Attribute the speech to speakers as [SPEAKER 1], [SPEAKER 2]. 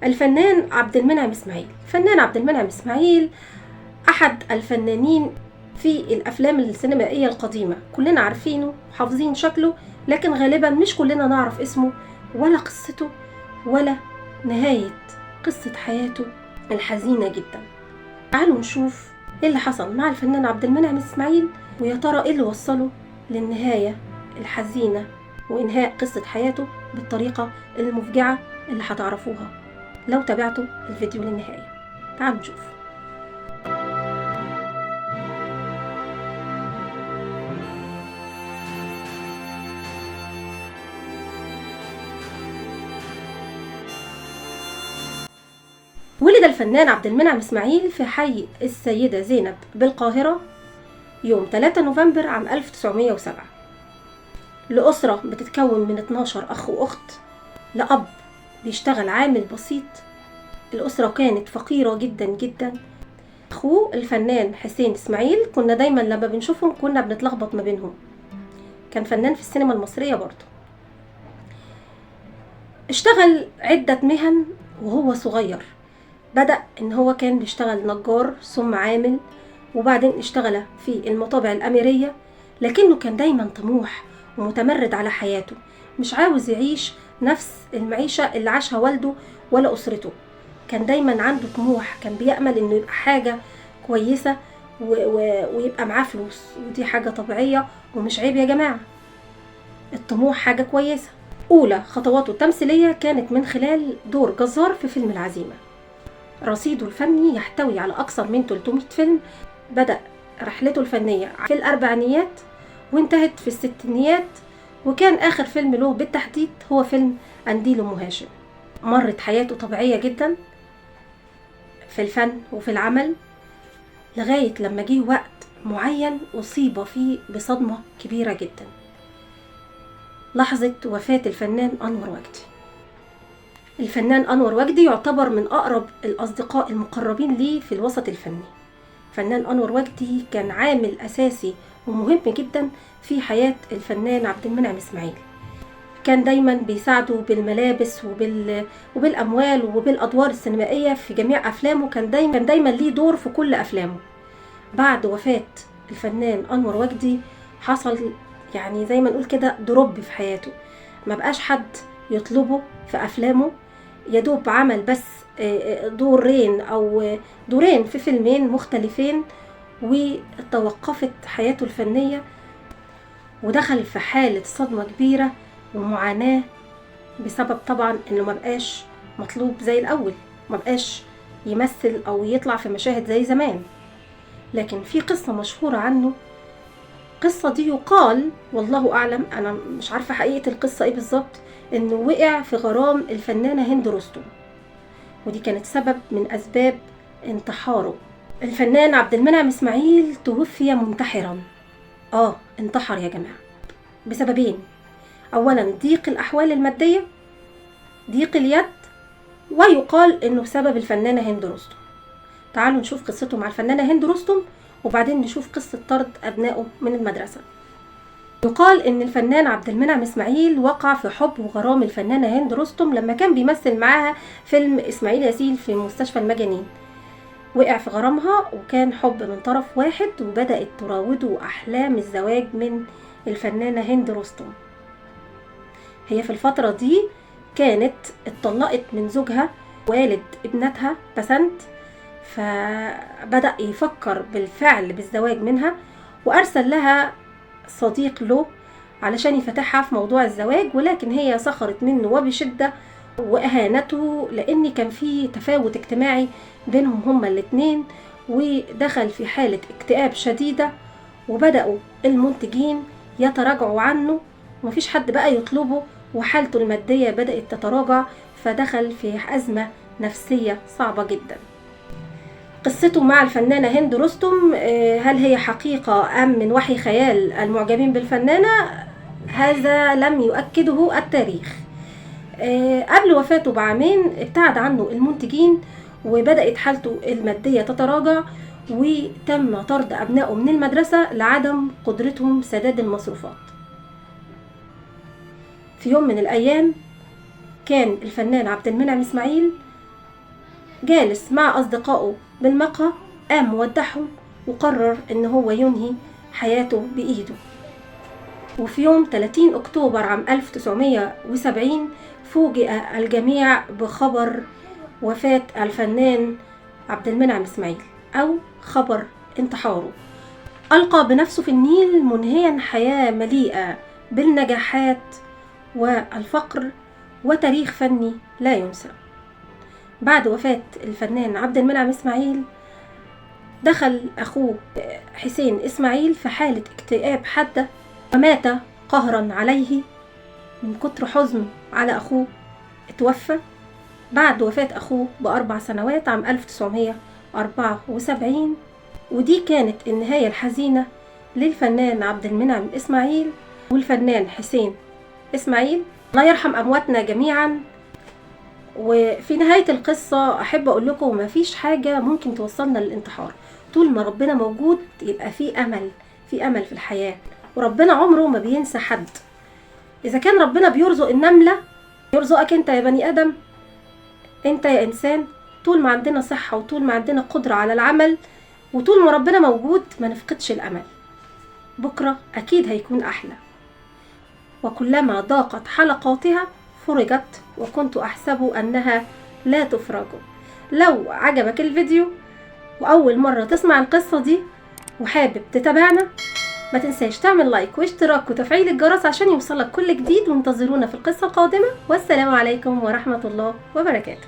[SPEAKER 1] الفنان عبد المنعم إسماعيل. الفنان عبد المنعم إسماعيل أحد الفنانين في الأفلام السينمائية القديمة، كلنا عارفينه وحافظين شكله، لكن غالبا مش كلنا نعرف اسمه ولا قصته ولا نهاية قصة حياته الحزينة جدا. تعالوا نشوف ايه اللي حصل مع الفنان عبد المنعم إسماعيل، ويا ترى ايه اللي وصله للنهاية الحزينة وإنهاء قصة حياته بالطريقة المفجعة اللي هتعرفوها لو تابعتوا الفيديو للنهاية. تعالوا نشوف. ولد الفنان عبد المنعم إسماعيل في حي السيدة زينب بالقاهرة يوم 3 نوفمبر عام 1907 لأسرة بتتكون من 12 أخ وأخت، لأب بيشتغل عامل بسيط. الأسرة كانت فقيرة جدا جدا. أخوه الفنان حسين إسماعيل كنا دايما لما بنشوفهم كنا بنتلخبط ما بينهم، كان فنان في السينما المصرية برضه. اشتغل عدة مهن وهو صغير، بدأ ان هو كان بيشتغل نجار ثم عامل، وبعدين اشتغل في المطابع الأميرية، لكنه كان دايما طموح ومتمرد على حياته، مش عاوز يعيش نفس المعيشة اللي عاشها والده ولا أسرته. كان دايما عنده طموح، كان بيأمل انه يبقى حاجة كويسة ويبقى معاه فلوس، ودي حاجة طبيعية ومش عيب يا جماعة، الطموح حاجة كويسة. أولى خطواته التمثيلية كانت من خلال دور جزار في فيلم العزيمة. رصيده الفني يحتوي على أكثر من 300 فيلم. بدأ رحلته الفنية في الأربعينيات وانتهت في الستينيات، وكان آخر فيلم له بالتحديد هو فيلم قنديل أم هاشم. مرت حياته طبيعية جدا في الفن وفي العمل، لغاية لما جه وقت معين أصيب فيه بصدمة كبيرة جدا، لحظة وفاة الفنان أنور وجدي. الفنان أنور وجدي يعتبر من أقرب الأصدقاء المقربين ليه في الوسط الفني. فنان أنور وجدي كان عامل أساسي ومهم جدا في حياة الفنان عبد المنعم إسماعيل، كان دايما بيساعده بالملابس وبالأموال وبالأدوار السينمائية في جميع أفلامه، كان دايما ليه دور في كل أفلامه. بعد وفاة الفنان أنور وجدي حصل يعني زي ما نقول كده دروب في حياته، ما بقاش حد يطلبه في أفلامه، يدوب عمل بس دورين أو دورين في فيلمين مختلفين، وتوقفت حياته الفنية، ودخل في حالة صدمة كبيرة ومعاناة بسبب طبعا انه ما بقاش مطلوب زي الأول، ما بقاش يمثل أو يطلع في مشاهد زي زمان. لكن في قصة مشهورة عنه، القصة دي يقال والله أعلم، أنا مش عارفة حقيقة القصة إيه بالظبط، إنه وقع في غرام الفنانة هند رستم، ودي كانت سبب من أسباب انتحاره. الفنان عبد المنعم إسماعيل توفي منتحرا. انتحر يا جماعة بسببين: أولا ضيق الأحوال المادية، ضيق اليد، ويقال إنه بسبب الفنانة هند رستم. تعالوا نشوف قصته مع الفنانة هند رستم، وبعدين نشوف قصة طرد أبنائه من المدرسة. يقال إن الفنان عبد المنعم إسماعيل وقع في حب وغرام الفنانة هند رستم لما كان بيمثل معاها فيلم إسماعيل ياسين في مستشفى المجانين. وقع في غرامها وكان حب من طرف واحد، وبدأت تراوده أحلام الزواج من الفنانة هند رستم. هي في الفترة دي كانت اتطلقت من زوجها والد ابنتها بسنت، فبدأ يفكر بالفعل بالزواج منها، وأرسل لها صديق له علشان يفتحها في موضوع الزواج، ولكن هي سخرت منه وبشدة وأهانته، لأن كان في تفاوت اجتماعي بينهم هما الاتنين، ودخل في حالة اكتئاب شديدة، وبدأوا المنتجين يتراجعوا عنه ومفيش حد بقى يطلبه، وحالته المادية بدأت تتراجع، فدخل في أزمة نفسية صعبة جدا. قصته مع الفنانة هند رستم هل هي حقيقة أم من وحي خيال المعجبين بالفنانة؟ هذا لم يؤكده التاريخ. قبل وفاته بعامين ابتعد عنه المنتجين، وبدأت حالته المادية تتراجع، وتم طرد أبنائه من المدرسة لعدم قدرتهم سداد المصروفات. في يوم من الأيام كان الفنان عبد المنعم إسماعيل جالس مع أصدقائه بالمقهى، قام ودعهم وقرر إن هو ينهي حياته بإيده. وفي يوم 30 أكتوبر عام 1970 فوجئ الجميع بخبر وفاة الفنان عبد المنعم إسماعيل، أو خبر انتحاره. ألقى بنفسه في النيل منهيا حياة مليئة بالنجاحات والفقر وتاريخ فني لا ينسى. بعد وفاة الفنان عبد المنعم إسماعيل دخل أخوه حسين إسماعيل في حالة اكتئاب حادة ومات قهرا عليه من كتر حزنه على أخوه. اتوفى بعد وفاة أخوه ب4 سنوات عام 1974. ودي كانت النهاية الحزينة للفنان عبد المنعم إسماعيل والفنان حسين إسماعيل. الله يرحم أمواتنا جميعا. وفي نهاية القصة أحب أقول لكم مفيش حاجة ممكن توصلنا للانتحار. طول ما ربنا موجود يبقى في أمل، في أمل في الحياة، وربنا عمره ما بينسى حد. إذا كان ربنا بيرزق النملة، يرزقك أنت يا بني آدم، أنت يا إنسان. طول ما عندنا صحة وطول ما عندنا قدرة على العمل وطول ما ربنا موجود ما نفقدش الأمل. بكرة أكيد هيكون أحلى. وكلما ضاقت حلقاتها فرجت، وكنت أحسب أنها لا تفرج. لو عجبك الفيديو وأول مرة تسمع القصة دي وحابب تتابعنا، ما تنساش تعمل لايك واشتراك وتفعيل الجرس عشان يوصلك كل جديد. وانتظرونا في القصة القادمة. والسلام عليكم ورحمة الله وبركاته.